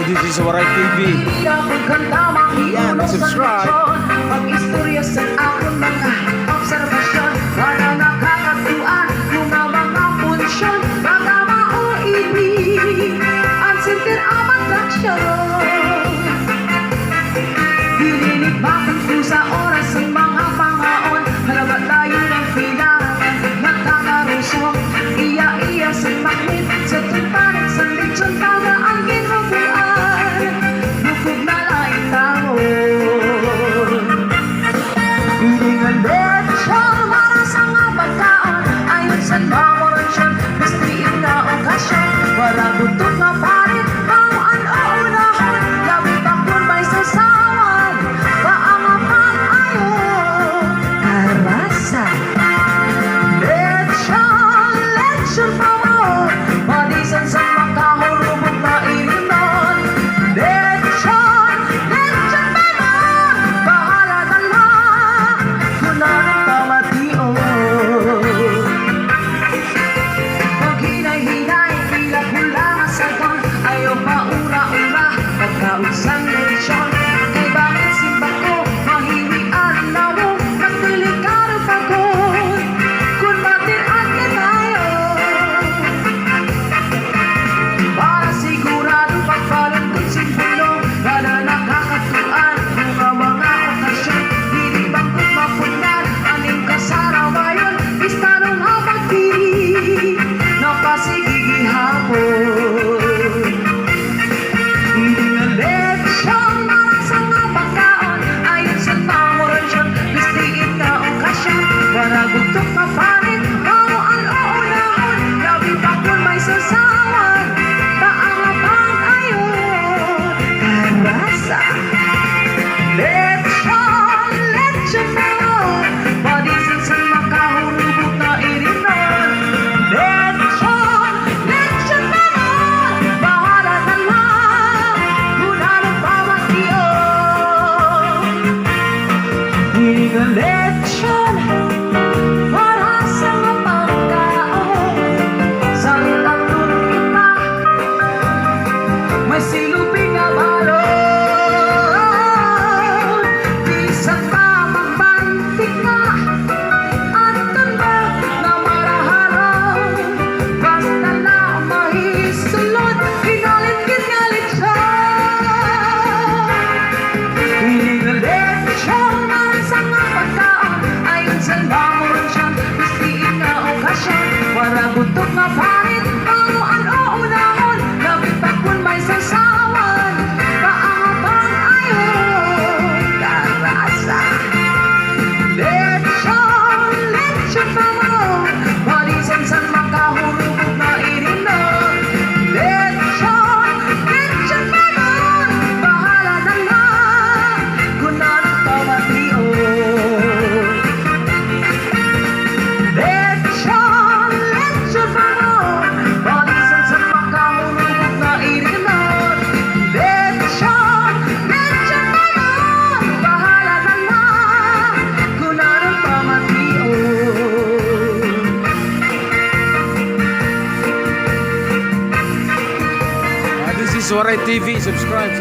This is Waray TV. Yan, subscribe. Pag-istorya sa akong mga obserbasyon, para nakakatuan yung mga punsyon, baka mauibig ang center of attraction. Dininibakan ko sa oras ang mga pangaon, halabat tayo ng kailangan, magkakaroso, iya-iya sa maklit, sa tumpanan, sa lechon, tama ang ginabuan, bukog na laing taon. Bilingan lechon, para sa nga pagkaon, ayon sa memorasyon, gustihin na okasyon, wala butok na parit, pauan o unahon, labi pa kung may sasawan, paangapan ayon, karasa. Lechon, lechon pa mo, madisan sa makahurubog na irinon. Lechon, lechon pa mo, bahala na lang, kunanang pamation. Pag hinay-hinay, tila kulang sa don, ayaw maura-ura, pagkausang lechon. Kay bakit simba ko, mahiwian na mo, nagdelikado pa ko, kung matiraan ka tayo. Para sigurado pagpalang kung simbolo, lalo nakakatuan, mga okasyon, hindi bangkot mapundan, aning kasarawayon, istarong habagpili, napasigigi hapon. Hindi nga lechon, marasa nga pagkaon, ayon sa memorasyon, gustihin na okasyon, para gutok na parin, pauan o unahon, labi pa kung may sasawan, paangapan ayon, karasa. Lechon, lechon na mo, madisan sa makahurubog na irinon. Lechon, lechon na mo, bahala na lang, kunanang pamation. Hindi nga lechon, para sa mga pagkaon, sa rilatong iba, may silupin na balon. Di sa tamang pantik na, at tanda na maraharaw, basta na mahisulot, pinalit-kinalit siya. Hindi nga lechon, marasa nga pagkaon, ayon sa memorasyon, gustihin na okasyon, para gutok na parit, pauan o unahon, labi pa kung may sasawan, paangapan ayon, karasa. Lechon, lechon pa mo, madisan sa makahurubog na irinon. Lechon, lechon pa mo, bahala na lang, kunanang pamation. Lechon, lechon pa mo, madisan sa makahurubog na irinon. Lechon, lechon pa mo, bahala na lang, kunanang pamation. This is Waray TV. Subscribe.